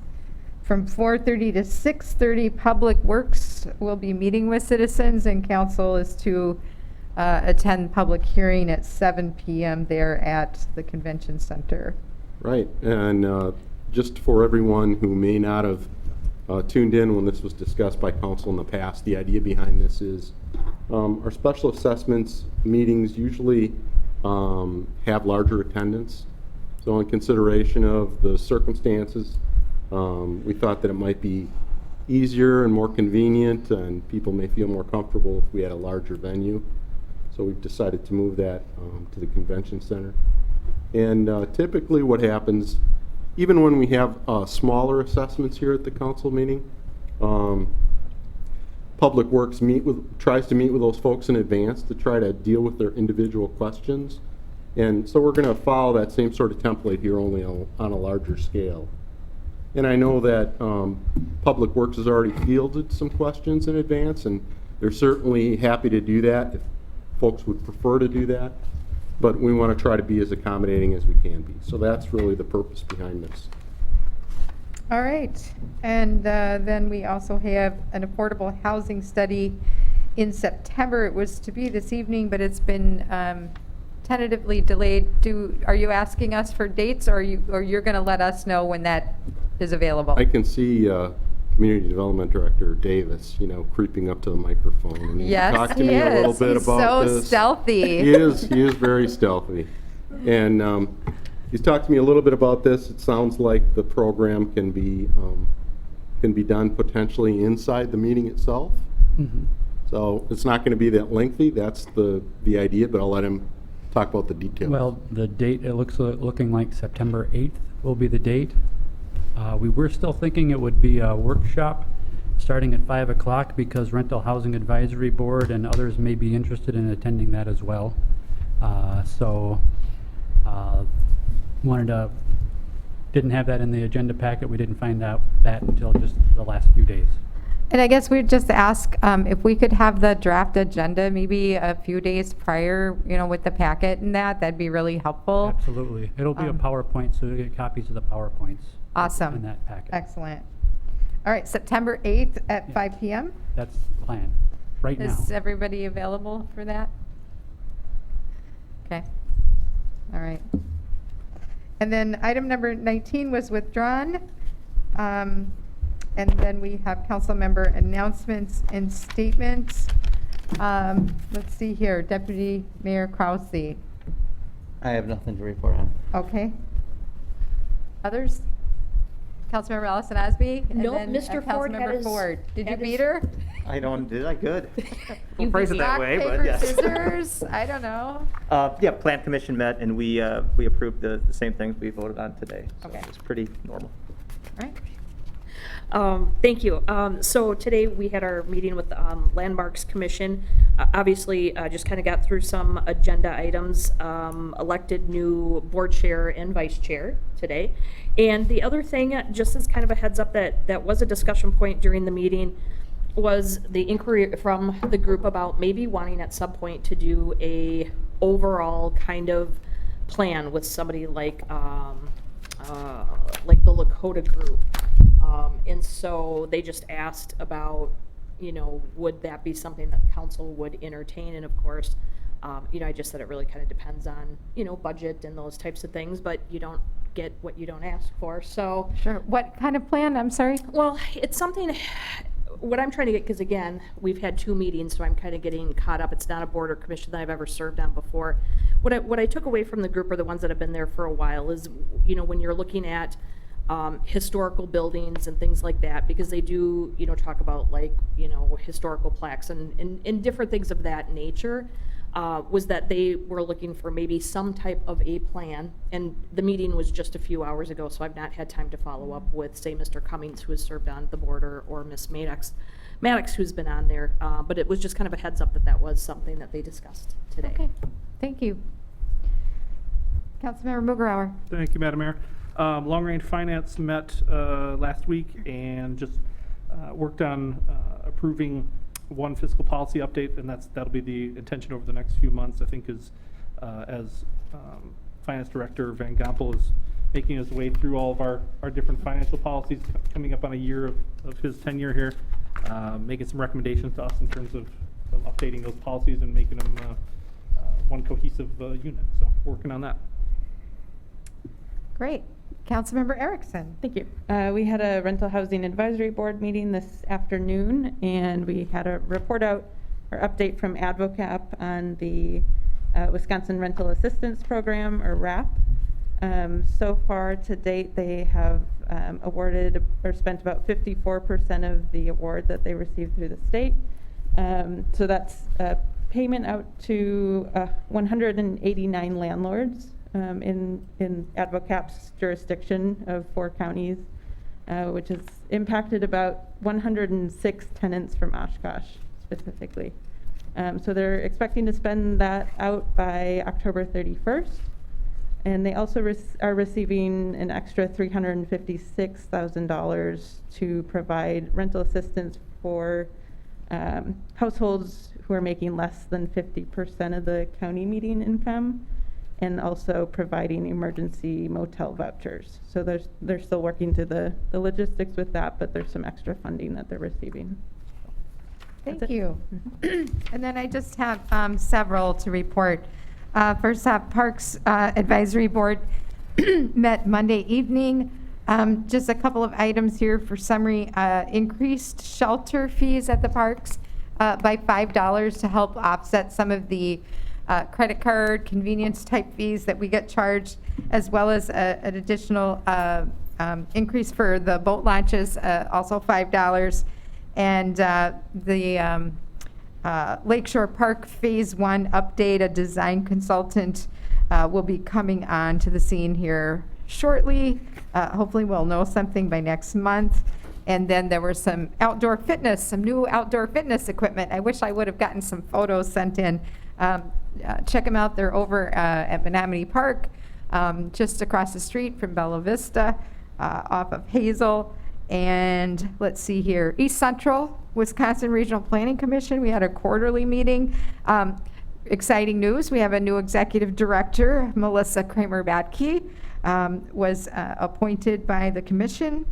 From 4:30 to 6:30, Public Works will be meeting with citizens, and council is to attend public hearing at 7 p.m. there at the Convention Center. Right, and just for everyone who may not have tuned in when this was discussed by council in the past, the idea behind this is Our special assessments meetings usually have larger attendance. So in consideration of the circumstances, we thought that it might be easier and more convenient, and people may feel more comfortable if we had a larger venue. So we've decided to move that to the convention center. And typically what happens, even when we have smaller assessments here at the council meeting, Public Works tries to meet with those folks in advance to try to deal with their individual questions. And so we're going to follow that same sort of template here, only on a larger scale. And I know that Public Works has already fielded some questions in advance, and they're certainly happy to do that if folks would prefer to do that. But we want to try to be as accommodating as we can be. So that's really the purpose behind this. All right, and then we also have an affordable housing study in September. It was to be this evening, but it's been tentatively delayed. Are you asking us for dates, or you're going to let us know when that is available? I can see Community Development Director Davis, creeping up to the microphone. And Yes, talk to he me a little is. bit He's about so this. stealthy. He is very stealthy. And he's talked to me a little bit about this. It sounds like the program can be done potentially inside the meeting itself. Mm-hmm. So it's not going to be that lengthy. That's the idea, but I'll let him talk about the details. Well, the date, it looking like September 8th will be the date. We were still thinking it would be a workshop starting at 5 o'clock because Rental Housing Advisory Board and others may be interested in attending that as well. Didn't have that in the agenda packet. We didn't find out that until just the last few days. And I guess we'd just ask if we could have the draft agenda maybe a few days prior, with the packet and that'd be really helpful. Absolutely. It'll be a PowerPoint, so you'll get copies of the PowerPoints. Awesome. In that packet. Excellent. All right, September 8th at 5 p.m. That's the plan, right now. Is everybody available for that? Okay. All right. And then item number 19 was withdrawn. And then we have council member announcements and statements. Let's see here, Deputy Mayor Krause. I have nothing to report on. Okay. Others? Councilmember Allison Osby? And No, then, Mr. Ford had Councilmember his- Ford. Did you had his- beat her? I don't, did I? Good. You We'll phrase it beat that Rock, way, but paper, yes. scissors? I don't know. Yeah, Plan Commission met and we approved the same things we voted on today. So Okay. it's pretty normal. All right. Thank you. So today we had our meeting with the Landmarks Commission. Obviously, just kind of got through some agenda items, elected new board chair and vice chair today. And the other thing, just as kind of a heads up that was a discussion point during the meeting, was the inquiry from the group about maybe wanting at some point to do a overall kind of plan with somebody like the Lakota group. And so they just asked about, would that be something that council would entertain? And of course, I just said it really kind of depends on, budget and those types of things, but you don't get what you don't ask for, so. Sure. What kind of plan? I'm sorry? Well, it's something, what I'm trying to get, because again, we've had 2 meetings, so I'm kind of getting caught up. It's not a board or commission that I've ever served on before. What I took away from the group, or the ones that have been there for a while, is, when you're looking at historical buildings and things like that, because they do, talk about historical plaques and different things of that nature, was that they were looking for maybe some type of a plan. And the meeting was just a few hours ago, so I've not had time to follow up with, say, Mr. Cummings, who has served on the board, or Ms. Maddox, who's been on there. But it was just kind of a heads up that was something that they discussed today. Okay. Thank you. Councilmember Mugarauer. Thank you, Madam Mayor. Long Range Finance met last week and just worked on approving one fiscal policy update, and that'll be the intention over the next few months. I think as Finance Director Van Gompel is making his way through all of our different financial policies, coming up on a year of his tenure here, making some recommendations to us in terms of updating those policies and making them one cohesive unit. So working on that. Great. Councilmember Erickson. Thank you. We had a rental housing advisory board meeting this afternoon, and we had a report out or update from AdvoCap on the Wisconsin Rental Assistance Program, or RAP. So far to date, they have awarded or spent about 54% of the award that they received through the state. So that's payment out to 189 landlords in AdvoCap's jurisdiction of 4 counties, which has impacted about 106 tenants from Oshkosh specifically. So they're expecting to spend that out by October 31st. And they also are receiving an extra $356,000 to provide rental assistance for households who are making less than 50% of the county median income, and also providing emergency motel vouchers. So they're still working through the logistics with that, but there's some extra funding that they're receiving. Thank you. And then I just have several to report. First off, Parks Advisory Board met Monday evening. Just a couple of items here for summary. Increased shelter fees at the parks by $5 to help offset some of the credit card convenience type fees that we get charged, as well as an additional increase for the boat launches, also $5. And the Lakeshore Park Phase 1 update, a design consultant will be coming on to the scene here shortly. Hopefully we'll know something by next month. And then there were some outdoor fitness, some new outdoor fitness equipment. I wish I would have gotten some photos sent in. Check them out. They're over at Menominee Park, just across the street from Bella Vista, off of Hazel. And let's see here, East Central Wisconsin Regional Planning Commission, we had a quarterly meeting. Exciting news, we have a new executive director, Melissa Kramer-Badke, was appointed by the commission.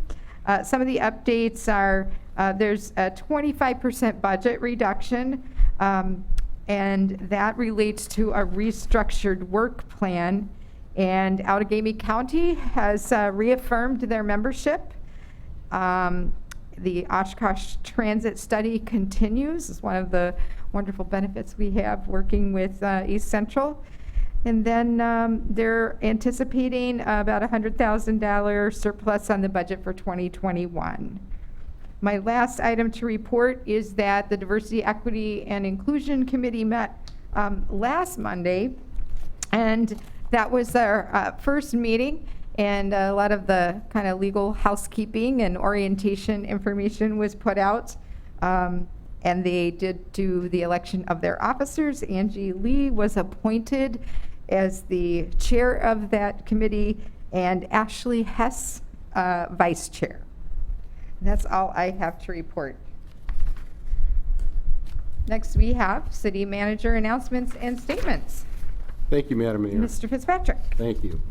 Some of the updates are there's a 25% budget reduction, and that relates to a restructured work plan. And Outagamie County has reaffirmed their membership. The Oshkosh Transit Study continues. It's one of the wonderful benefits we have working with East Central. And then they're anticipating about $100,000 surplus on the budget for 2021. My last item to report is that the Diversity, Equity, and Inclusion Committee met last Monday, and that was our first meeting. And a lot of the kind of legal housekeeping and orientation information was put out. And they did do the election of their officers. Angie Lee was appointed as the chair of that committee, and Ashley Hess, vice chair. And that's all I have to report. Next, we have city manager announcements and statements. Thank you, Madam Mayor. Mr. Fitzpatrick. Thank you.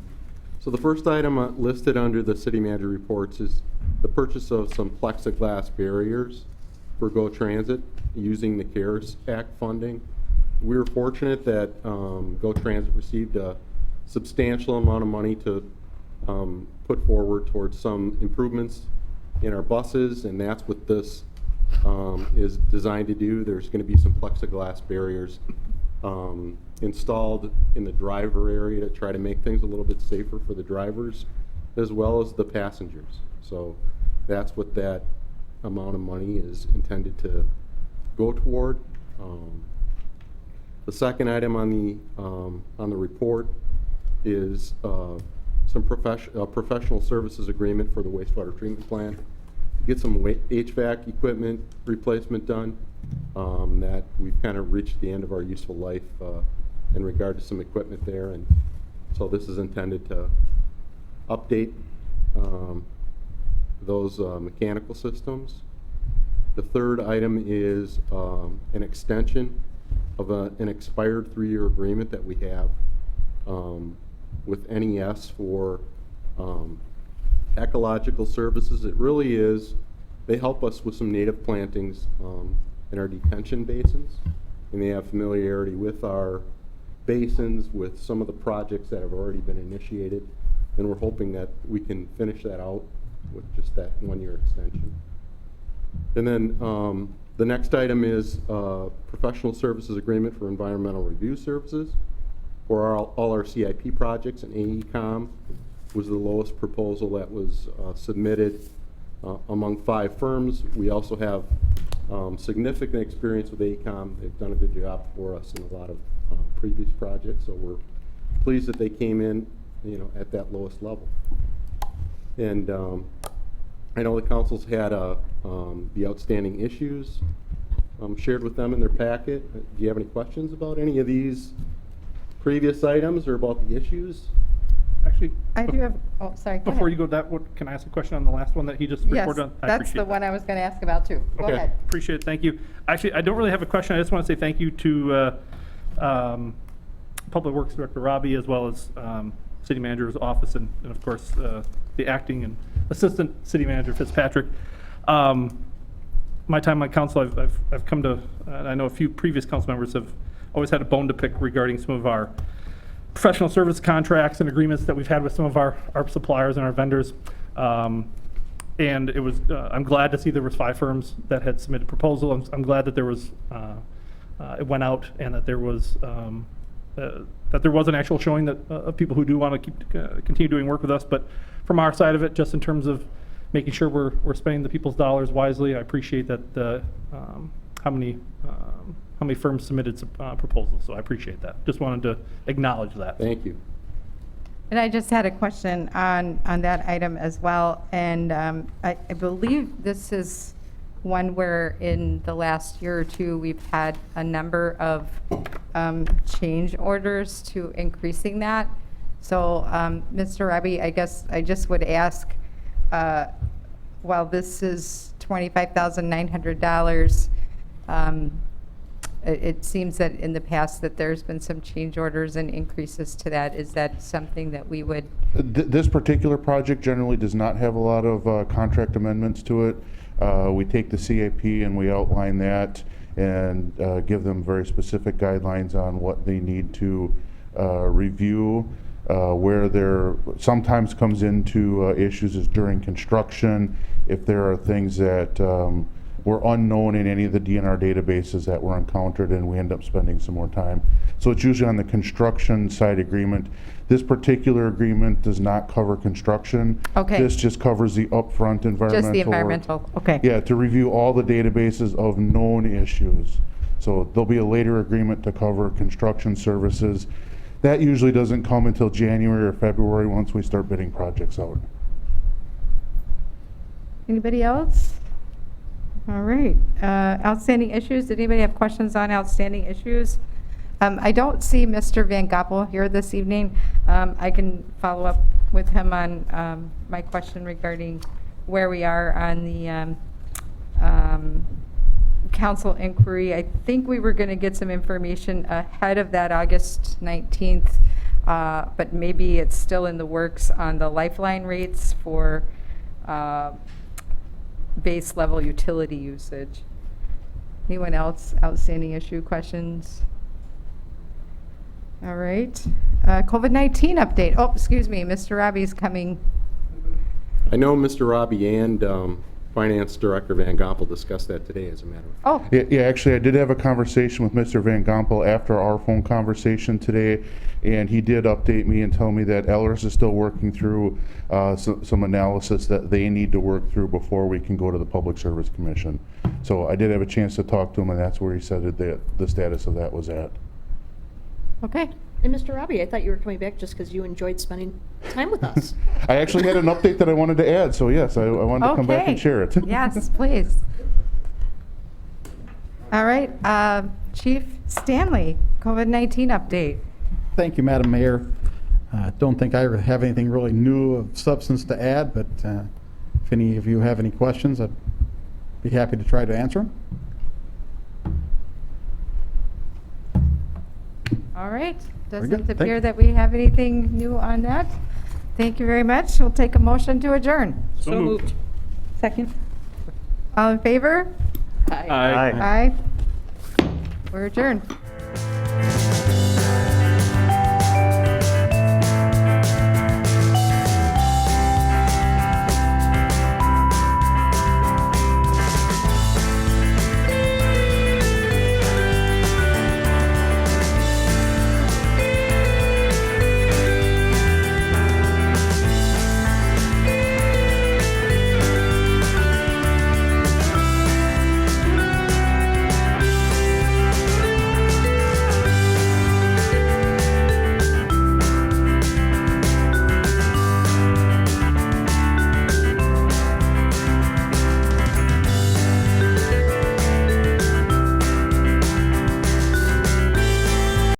So the first item listed under the city manager reports is the purchase of some plexiglass barriers for GO Transit using the CARES Act funding. We were fortunate that GO Transit received a substantial amount of money to put forward towards some improvements in our buses, and that's what this is designed to do. There's going to be some plexiglass barriers installed in the driver area to try to make things a little bit safer for the drivers as well as the passengers. So that's what that amount of money is intended to go toward. The second item on the report is some professional services agreement for the wastewater treatment plant to get some HVAC equipment replacement done. That we've kind of reached the end of our useful life in regard to some equipment there, and so this is intended to update those mechanical systems. The third item is an extension of an expired 3-year agreement that we have with NES for ecological services. It really is, they help us with some native plantings in our detention basins, and they have familiarity with our basins, with some of the projects that have already been initiated, and we're hoping that we can finish that out with just that 1-year extension. And then The next item is professional services agreement for environmental review services for all our CIP projects, and AECom was the lowest proposal that was submitted among 5 firms. We also have significant experience with AECom. They've done a good job for us in a lot of previous projects, so we're pleased that they came in, at that lowest level. And I know the council's had the outstanding issues shared with them in their packet. Do you have any questions about any of these previous items or about the issues? Actually, I do have, oh, sorry, go before ahead. you go, can I ask a question on the last one that he just Yes, reported on? I that's appreciate the that. one I was going to ask about too. Go Okay, ahead. appreciate it, thank you. Actually, I don't really have a question, I just want to say thank you to Public Works Director Robbie, as well as City Manager's office, and of course, the acting and Assistant City Manager Fitzpatrick. My time on council, I've come to, and I know a few previous council members have always had a bone to pick regarding some of our professional service contracts and agreements that we've had with some of our suppliers and our vendors. And it was, I'm glad to see there was 5 firms that had submitted proposal. I'm glad that there was, it went out, and that there was an actual showing that of people who do want to continue doing work with us. But from our side of it, just in terms of making sure we're spending the people's dollars wisely, I appreciate that how many firms submitted proposals. So I appreciate that. Just wanted to acknowledge that. Thank you. And I just had a question on that item as well. And I believe this is one where in the last year or two, we've had a number of change orders to increasing that. So Mr. Rabi, I guess I just would ask, while this is $25,900, it seems that in the past that there's been some change orders and increases to that. Is that something that we would? This particular project generally does not have a lot of contract amendments to it. We take the CAP and we outline that and give them very specific guidelines on what they need to review. Where there sometimes comes into issues is during construction, if there are things that were unknown in any of the DNR databases that were encountered, and we end up spending some more time. So it's usually on the construction side agreement. This particular agreement does not cover construction. Okay. This just covers the upfront environmental. Just the work. environmental, okay. Yeah, to review all the databases of known issues. So there'll be a later agreement to cover construction services. That usually doesn't come until January or February once we start bidding projects out. Anybody else? All right. Outstanding issues. Did anybody have questions on outstanding issues? I don't see Mr. Van Goppel here this evening. I can follow up with him on my question regarding where we are on the council inquiry. I think we were going to get some information ahead of that August 19th, but maybe it's still in the works on the lifeline rates for base level utility usage. Anyone else? Outstanding issue questions? All right. COVID-19 update. Oh, excuse me, Mr. Robbie's coming. I know Mr. Robbie and Finance Director Van Gompel discussed that today, as a matter of fact. Oh. Yeah, actually, I did have a conversation with Mr. Van Gompel after our phone conversation today, and he did update me and tell me that Ellers is still working through some analysis that they need to work through before we can go to the Public Service Commission. So I did have a chance to talk to him, and that's where he said that the status of that was at. Okay. And Mr. Robbie, I thought you were coming back just because you enjoyed spending time with us. I actually had an update that I wanted to add, so yes, I wanted to come back and share it. Yes, please. All right, Chief Stanley, COVID-19 update. Thank you, Madam Mayor. Don't think I have anything really new of substance to add, but if any of you have any questions, I'd be happy to try to answer them. All right, Very doesn't good. appear that we have anything new on that. Thank you very much. We'll take a motion to adjourn. So moved. Second. All in favor? Aye. Aye. We're adjourned.